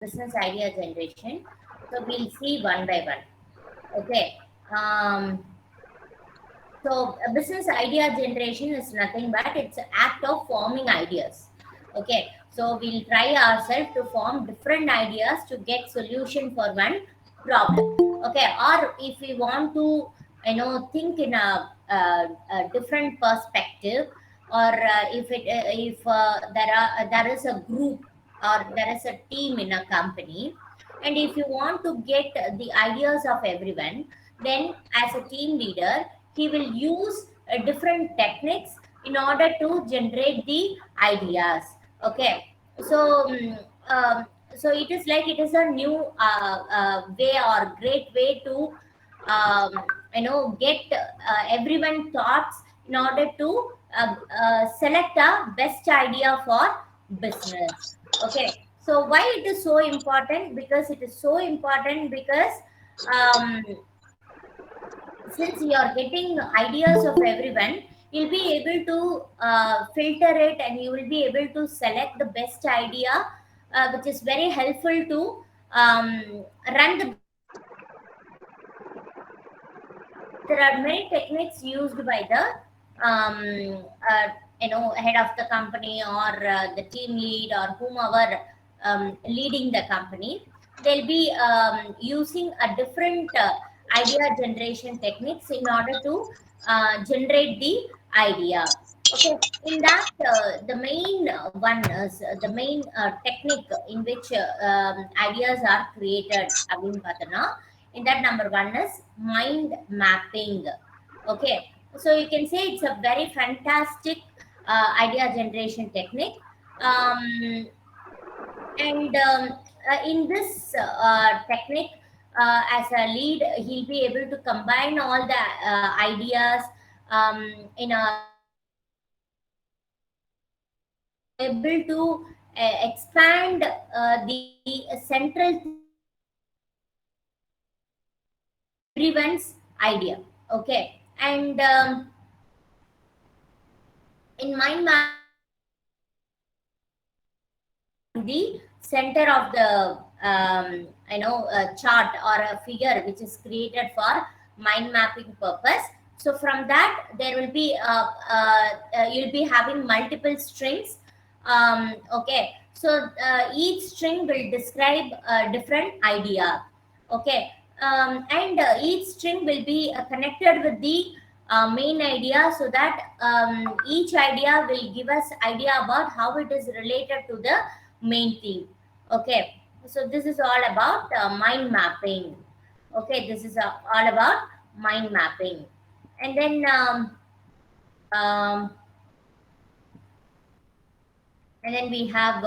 business idea generation. So we'll see one by one. Okay. So a business idea generation is nothing but it's an act of forming ideas. Okay. So we'll try ourselves to form different ideas to get solution for one problem. Okay. Or if we want to, think in a different perspective, or if there is a group or there is a team in a company, and if you want to get the ideas of everyone, then as a team leader he will use different techniques in order to generate the ideas. Okay. So so it is like it is a new way or great way to get everyone thoughts in order to select a best idea for business. Okay. So why it is so important? Because it is so important because um, since you are getting ideas of everyone, you'll be able to filter it, and you will be able to select the best idea, which is very helpful to run the business effectively. There are many techniques used by the head of the company, or the team lead, or whomever leading the company. They'll be using a different idea generation techniques in order to generate the idea. Okay. In that, the main one is the main technique in which ideas are created. அப்படின்னு பார்த்தோன்னா, in that, number one is mind mapping. Okay. So you can say it's a very fantastic idea generation technique. um, and in this technique, as a lead, he'll be able to combine all the ideas in a and be able to expand the central theme of everyone's idea. Okay. And in mind mapping, the center of the chart or a figure which is created for mind mapping purpose. So from that, there will be you'll be having multiple strings. Okay. So each string will describe a different idea. Okay. And each string will be connected with the main idea, so that each idea will give us idea about how it is related to the main theme. Okay. So this is all about mind mapping. Okay. This is all about mind mapping. And then um, we have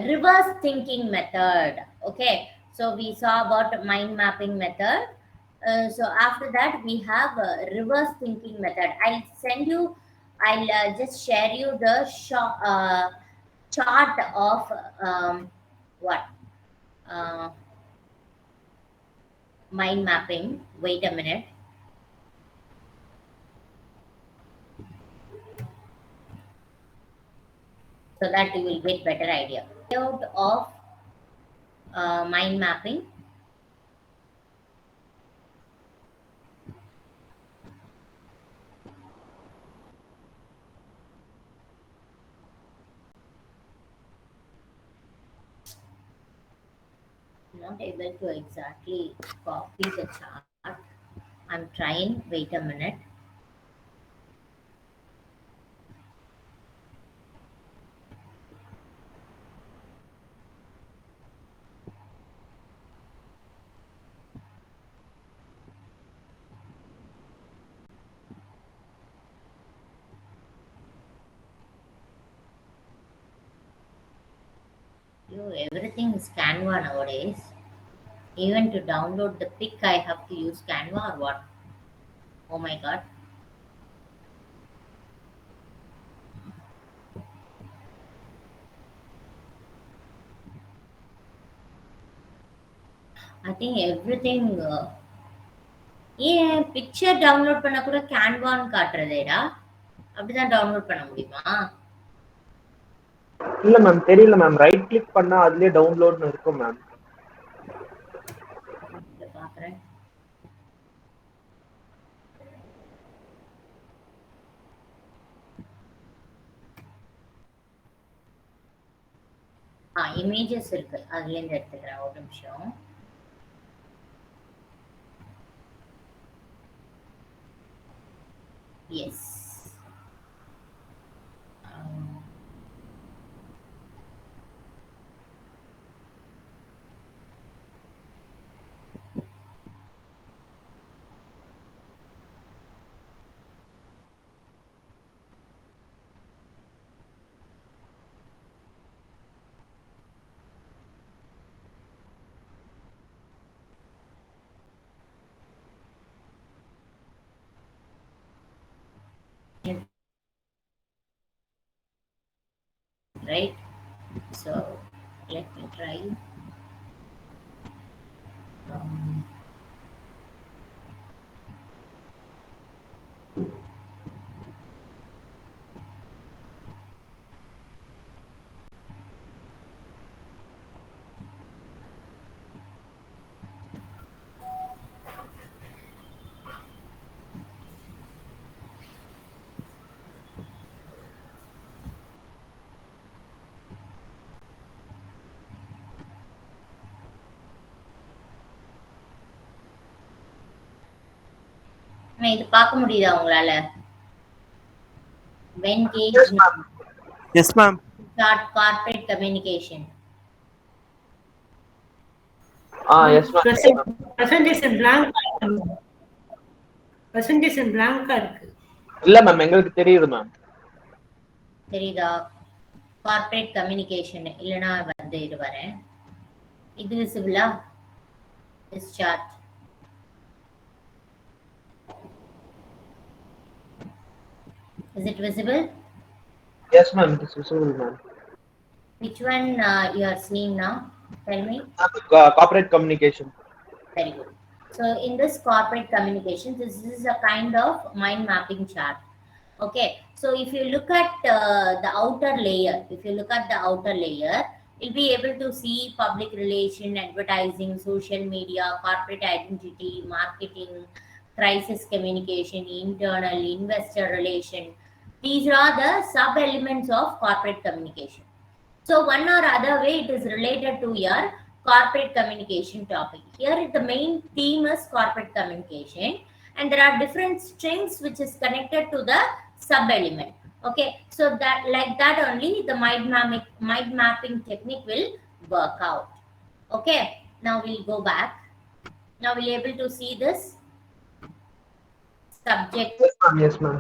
reverse thinking method. Okay. So we saw about mind mapping method. So after that, we have reverse thinking method. I'll just share you the chart of what uh, mind mapping. Wait a minute. So that you will get better idea. Layout of mind mapping. Not able to exactly copy the chart. I'm trying. Wait a minute. Everything is Canva nowadays. Even to download the pic, I have to use Canva or what? Oh my god. I think everything. ஏன் picture download பண்ண கூட கேன்வான்னு காட்டுறதேடா. அப்படிதான் download பண்ண முடியுமா? இல்ல ma'am தெரியல ma'am. Right click பண்ணா அதுலயே டவுன்லோட்னு இருக்கும் மேம். பாக்குறேன். இமேஜஸ் இருக்கு, அதுல இருந்து எடுத்துக்கிறேன். ஒரு நிமிஷம். S. Right, so let me try. இது பார்க்க முடியுதா உங்களால? Ventage Yes ma'am. start corporate communication. yes ma'am. presentation blank presentation blank இருக்கு. இல்ல மேம் எங்களுக்கு தெரியுது மேம். தெரியுதா? கார்ப்பரேட் கம்யூனிகேஷன் இல்லனா வந்து இது வரேன். இது விசிபிளா? this chart. Is it visible? Yes ma'am, it is visible ma'am. Which one you are seeing now? Tell me. Corporate communication. Very good. So in this corporate communication, this is a kind of mind mapping chart. Okay, so if you look at the outer layer, you'll be able to see public relation, advertising, social media, corporate identity, marketing, crisis communication, internal, investor relation. These are the sub elements of corporate communication. So one or other way it is related to your corporate communication topic. Here the main theme is corporate communication, and there are different strings which is connected to the sub element. Okay, so that like that only the mind mapping technique will work out. Okay, now we'll go back. Now we'll able to see this subject. Yes ma'am. Yes ma'am.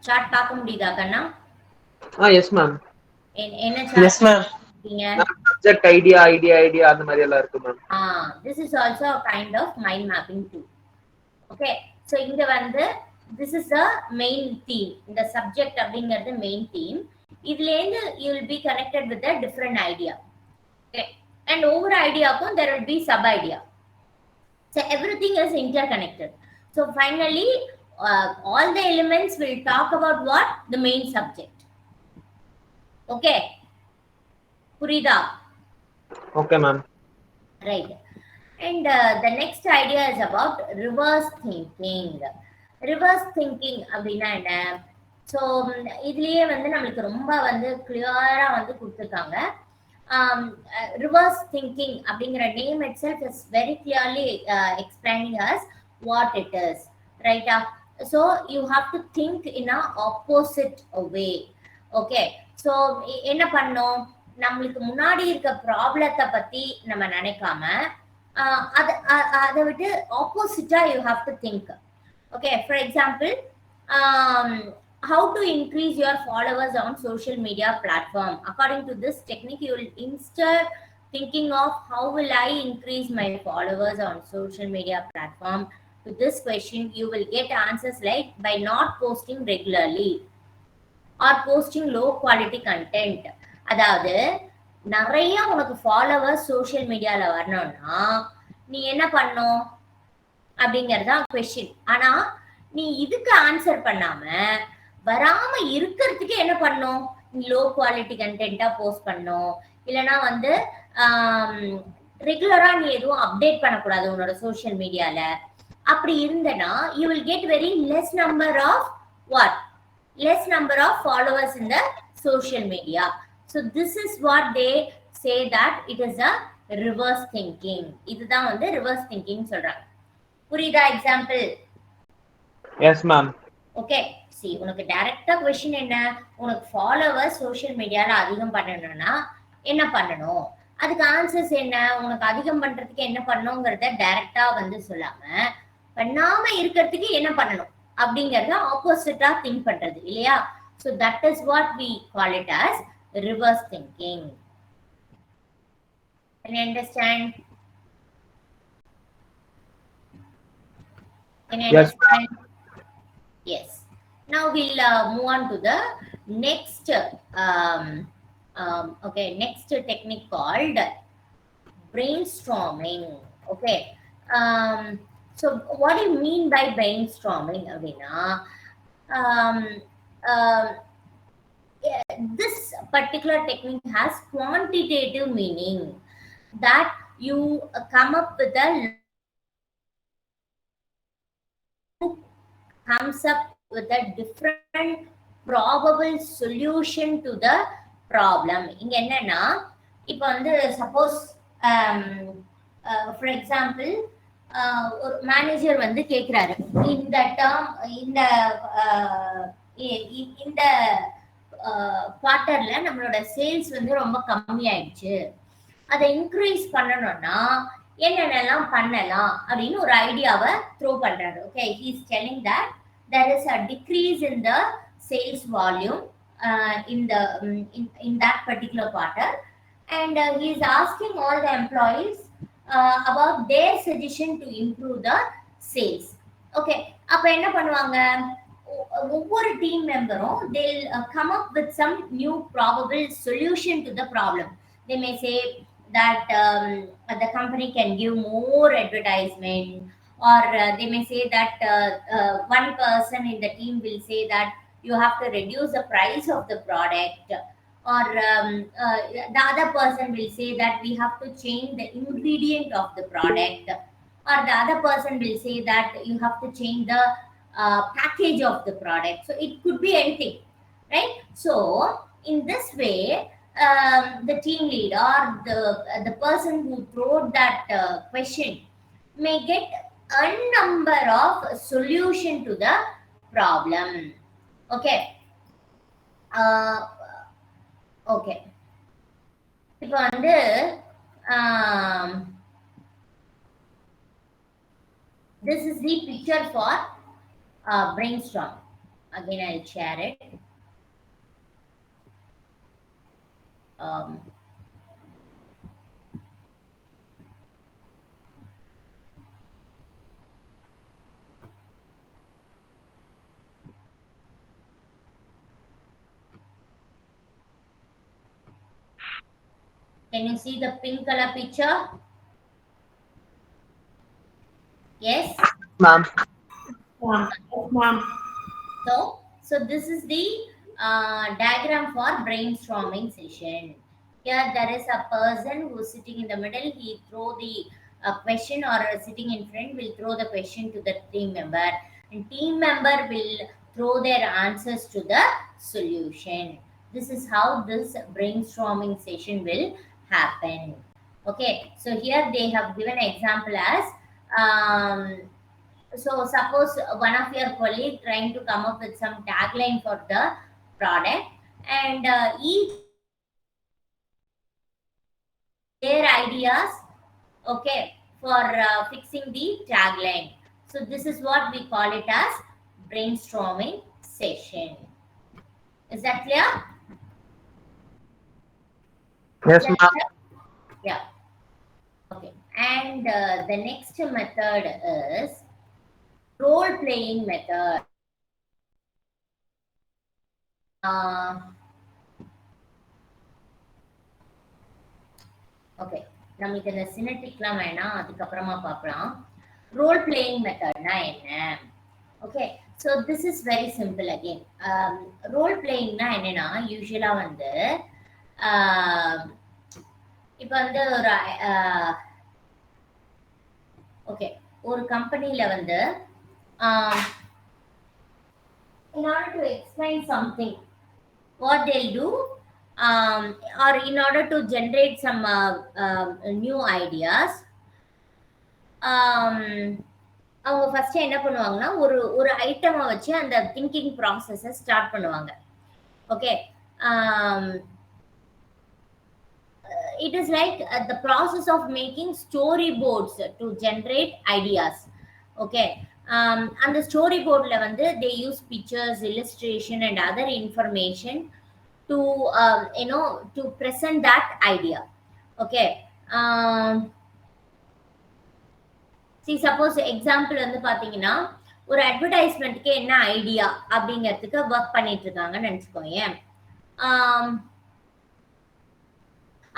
Chart பார்க்க முடியுதா கண்ணா? yes ma'am. என்ன chart? Yes ma'am. Subject idea அந்த மாதிரி எல்லாம் இருக்கு ma'am. This is also a kind of mind mapping tool. Okay, so இங்க வந்து this is the main theme. இந்த subject அப்படிங்கிறது main theme. இதுல இருந்து you will be connected with a different idea. Okay, and over ideaக்கும் there will be sub idea. So everything is interconnected. So finally all the elements will talk about what? The main subject. Okay, புரியுதா? Okay ma'am. Right. And the next idea is about reverse thinking. Reverse thinking அப்படின்னா என்ன? So இதுலயே வந்து நம்மளுக்கு ரொம்ப வந்து கிளியரா வந்து கொடுத்துருக்காங்க. Reverse thinking அப்படிங்கிற name itself is very clearly explaining us what it is. Right? So you have to think in a opposite way. Okay. So என்ன பண்ணோம்? நம்மளுக்கு முன்னாடி இருக்க ப்ராப்ளத்தை பத்தி நம்ம நினைக்காம அதை விட்டு ஆப்போசிட்டா you have to think. Okay, for example, how to increase your followers on social media platform. According to this technique, you will instead thinking of how will I increase my followers on social media platform. To this question, you will get answers like by not posting regularly or posting low quality content. அதாவது நிறைய உனக்கு followers social மீடியால வரணும்னா நீ என்ன பண்ணும் அப்படிங்கறதா question. ஆனா நீ இதுக்கு ஆன்சர் பண்ணாம வராம இருக்கிறதுக்கு என்ன பண்ணும்? லோ குவாலிட்டி கண்டென்ட்டா போஸ்ட் பண்ணும். இல்லனா வந்து ரெகுலரா நீ எதுவும் அப்டேட் பண்ணக்கூடாது உன்னோட சோஷியல் மீடியால. அப்படி இருந்தனா you will get very less number of what? Less number of followers in the social media. So this is what they say that it is a reverse thinking. இதுதான் வந்து reverse thinking சொல்றாங்க. புரியுதா example? Yes ma'am. Okay, C உனக்கு டைரக்டா question என்ன? உனக்கு followers social மீடியால அதிகம் பண்ணணும்னா என்ன பண்ணணும்? அதுக்கு ஆன்சர்ஸ் என்ன? உனக்கு அதிகம் பண்றதுக்கு என்ன பண்ணணும்ங்கறத டைரக்டா வந்து சொல்லாம பண்ணாம இருக்கிறதுக்கு என்ன பண்ணணும் அப்படிங்கறத ஆப்போசிட்டா திங்க் பண்றது இல்லையா? So that is what we call it as reverse thinking. Can you understand? Can you understand? Yes. Now we'll move on to the next next technique called brainstorming. Okay. So what do you mean by brainstorming? This particular technique has quantitative meaning, that you come up with a comes up with a different probable solution to the problem. இங்க என்னன்னா, இப்போ வந்து suppose for example ஒரு manager வந்து கேட்குறாரு, இந்த term இந்த குவார்ட்டர்ல நம்மளோட சேல்ஸ் வந்து ரொம்ப கம்மியாயிடுச்சு, அதை இன்க்ரீஸ் பண்ணணும்னா என்னென்னலாம் பண்ணலாம் அப்படின்னு ஒரு ஐடியாவை த்ரோ பண்றாரு. Okay, he is telling that there is a decrease in the sales volume in that particular quarter, and he is asking all the employees about their suggestion to improve the sales. Okay, அப்ப என்ன பண்ணுவாங்க? ஒவ்வொரு team மெம்பரும் they'll come up with some new probable solution to the problem. They may say that the company can give more advertisement, or they may say that one person in the team will say that you have to reduce the price of the product, or the other person will say that we have to change the ingredient of the product, or the other person will say that you have to change the package of the product. So it could be anything, right? So in this way, the team lead or the person who wrote that question may get a number of solution to the problem. Okay. Okay. இப்போ வந்து this is the picture for brainstorm. Again, I'll share it. Can you see the pink color picture? Yes, ma'am. Ma'am. So this is the diagram for brainstorming session. Here there is a person who is sitting in the middle. He throw the question, or sitting in front will throw the question to the team member, and team member will throw their answers to the solution. This is how this brainstorming session will happen. Okay, so here they have given an example as so suppose one of your colleague trying to come up with some tagline for the product, and each their ideas, okay, for fixing the tagline. So this is what we call it as brainstorming session. Is that clear? Yes, ma'am. Yeah. Okay, and the next method is role playing method. Okay, நமக்கு இந்த சினெட்டிக்லாம் வேணாம், அதுக்கப்புறமா பார்க்கலாம். Role playing மெத்தட்னா என்ன? Okay, So this is very simple again. Role playing na enna usually வந்து இப்போ வந்து ஒரு ஓகே ஒரு கம்பெனில வந்து in order to explain something what they'll do or in order to generate some new ideas அவங்க first என்ன பண்ணுவாங்கன்னா ஒரு ஒரு ஐட்டமை வச்சு அந்த திங்கிங் ப்ராசஸை ஸ்டார்ட் பண்ணுவாங்க. Okay, it is like the process of making storyboards to generate ideas. Okay, and the storyboard la vandu they use pictures, illustration and other information to to present that idea. Okay, see suppose example வந்து பாத்தீங்கன்னா ஒரு அட்வர்டைஸ்மெண்ட்க்கு என்ன idea அப்படிங்கிறதுக்கு work பண்ணிட்டு இருக்காங்கன்னு நினைச்சுக்கோங்க.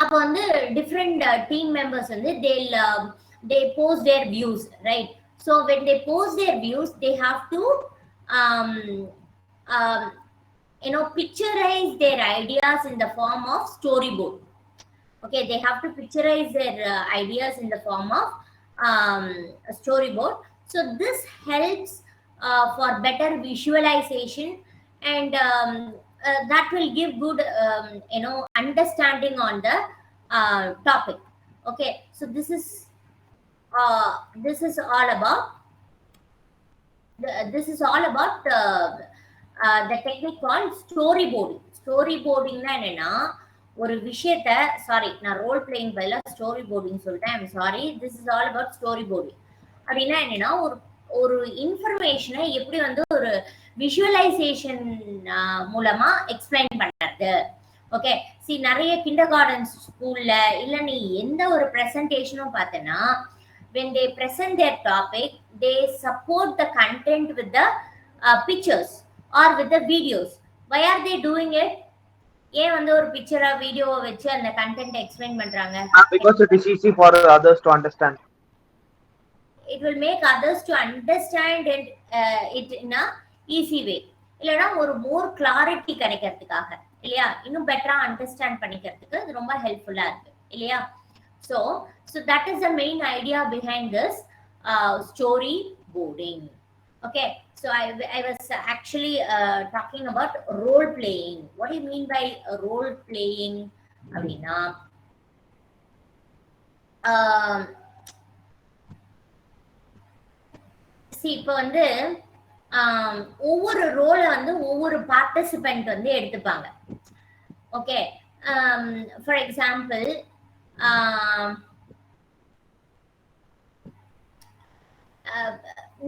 அப்போ வந்து டிஃப்ரெண்ட் டீம் மெம்பர்ஸ் வந்து they post their views, right? So when they post their views they have to picturize their ideas in the form of storyboard. Okay, they have to picturize their ideas in the form of storyboard. So this helps for better visualization and that will give good understanding on the topic. Okay, so this is all about the technique called storyboarding. Storyboarding na enna ஒரு விஷயத்த நான் role playing பதிலா story boarding சொல்லிட்டேன். I'm sorry. This is all about story boarding. அப்படின்னா என்னன்னா ஒரு இன்ஃபர்மேஷனை எப்படி வந்து ஒரு விஷுவலைசேஷன் மூலமா எக்ஸ்பிளைன் பண்றது. ஓகே, சி நிறைய கிண்டர் கார்டன் ஸ்கூல்ல இல்ல நீ எந்த ஒரு ப்ரெசன்டேஷனும் பார்த்தேன்னா when they present their topic they support the content with the pictures or with the videos. Why are they doing it? ஏன் வந்து ஒரு பிக்சரா வீடியோவை வச்சு அந்த கண்டென்ட் எக்ஸ்பிளைன் பண்றாங்க? Because it is easy for others to understand. It will make others to understand it in a easy way. இல்லனா ஒரு more clarity கிடைக்கிறதுக்காக இல்லையா, இன்னும் பெட்டரா அண்டர்ஸ்டாண்ட் பண்ணிக்கிறதுக்கு இது ரொம்ப ஹெல்ப்ஃபுல்லா இருக்கு இல்லையா. So that is the main idea behind this storyboarding. Okay, so I was actually talking about role playing. What do you mean by role playing? Abhina see இப்போ வந்து ஒவ்வொரு ரோலை வந்து ஒவ்வொரு பார்ட்டிசிபென்ட் வந்து எடுத்துப்பாங்க. ஓகே, ஃபார் எக்ஸாம்பிள்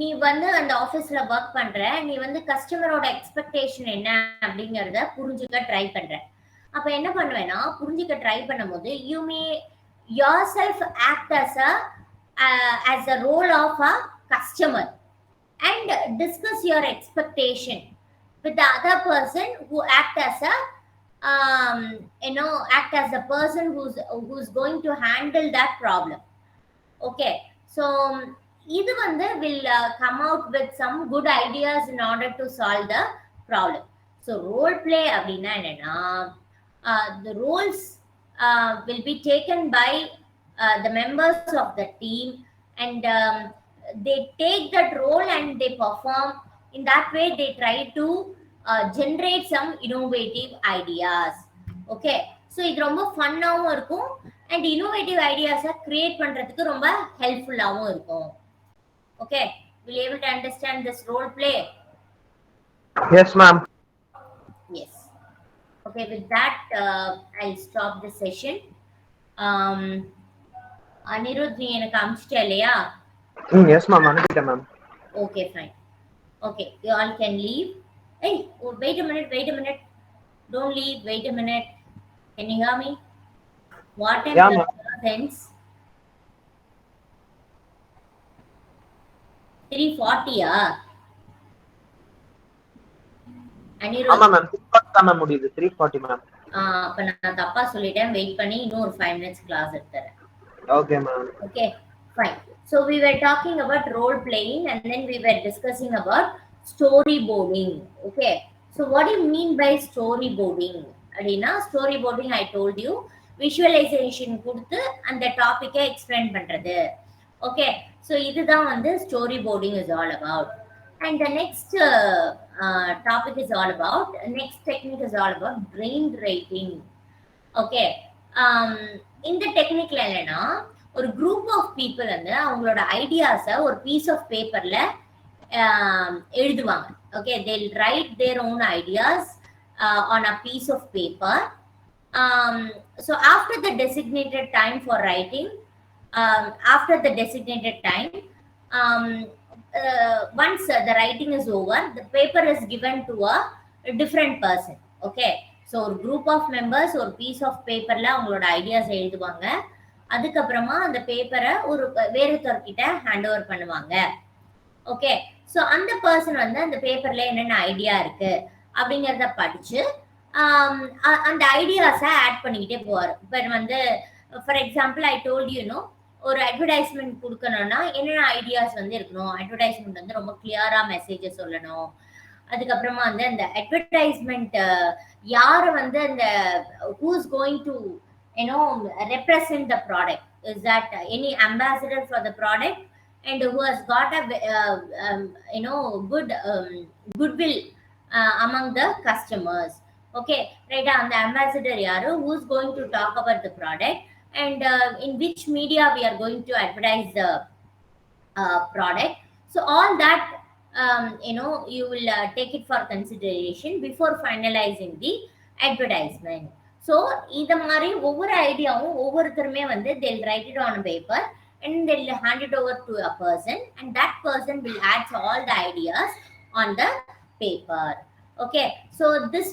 நீ வந்து அந்த ஆபீஸ்ல ஒர்க் பண்ற, நீ வந்து கஸ்டமரோட எக்ஸ்பெக்டேஷன் என்ன அப்படிங்கறத புரிஞ்சுக்க ட்ரை பண்ற. அப்ப என்ன பண்ணுவேன்னா புரிஞ்சுக்க ட்ரை பண்ணும்போது you may yourself act as a role of a customer and discuss your expectation with the other person who act as a person who's going to handle that problem. Okay, so இது வந்து will come out with some good ideas in order to solve the problem. So role play அப்படின்னா என்னன்னா the roles will be taken by the members of the team and they take that role and they perform. In that way they try to generate some innovative ideas. Okay, so இது ரொம்ப ஃபன்னாவும் இருக்கும் and innovative ideas create பண்றதுக்கு ரொம்ப ஹெல்ப்ஃபுல்லாவும் இருக்கும். Okay, will you able to understand this role play? Yes ma'am. Yes. Okay, with that I'll stop the session. Anirudh நீ எனக்கு அனுப்பிச்சிட்ட இல்லையா? Yes ma'am, அனுப்பிட்டேன் ma'am. Okay, fine. Okay, you all can leave. Hey, wait a minute. Don't leave, wait a minute. Can you hear me? What time Yeah, ma'am. ends? 3:40 Anirudh. ஆமா ma'am, 3:40 தான் ma'am முடியுது. 3:40 ma'am. அப்ப நான் தப்பா சொல்லிட்டேன். Wait பண்ணி இன்னும் ஒரு 5 minutes கிளாஸ் எடுத்துறேன். Okay ma'am. Okay, fine. So we were talking about role playing and then we were discussing about storyboarding. Okay, so what do you mean by storyboarding? அப்படின்னா storyboarding I told you visualization கொடுத்து அந்த டாபிக்கை explain பண்றது. Okay, so இதுதான் வந்து storyboarding is all about. And the next topic is all about, next technique is all about brain writing. Okay, இந்த டெக்னிக்ல என்னன்னா ஒரு group of people வந்து அவங்களோட ஐடியாஸை ஒரு பீஸ் ஆஃப் பேப்பர்ல எழுதுவாங்க. Okay, they'll write their own ideas on a piece of paper. So after the designated time for writing, after the designated time, once the writing is over, the paper is given to a different person. Okay, so ஒரு group of members ஒரு piece of பேப்பர்ல அவங்களோட ideas எழுதுவாங்க. அதுக்கப்புறமா அந்த பேப்பரை ஒரு வேறொருத்தர்கிட்ட hand over பண்ணுவாங்க. ஓகே, ஸோ அந்த பர்சன் வந்து அந்த பேப்பர்ல என்னென்ன ஐடியா இருக்கு அப்படிங்கிறத படிச்சு அந்த ஐடியாஸை ஆட் பண்ணிக்கிட்டே போவார். இப்போ வந்து for example I told you know ஒரு அட்வர்டைஸ்மெண்ட் கொடுக்கணும்னா என்னென்ன ஐடியாஸ் வந்து இருக்கணும். அட்வர்டைஸ்மெண்ட் வந்து ரொம்ப கிளியரா மெசேஜஸ் சொல்லணும். அதுக்கப்புறமா வந்து அந்த அட்வர்டைஸ்மெண்ட் யாரை வந்து அந்த who is going to represent the product, is that any ambassador for the product and who has got a good goodwill among the customers. Okay, right, and the ambassador yaru who is going to talk about the product and in which media we are going to advertise the product. So all that you will take it for consideration before finalizing the advertisement. So இந்த மாதிரி ஒவ்வொரு ஐடியாவும் ஒவ்வொருத்தருமே வந்து they'll write it on a paper and they'll hand it over to a person and that person will add all the ideas on the paper. Okay, so this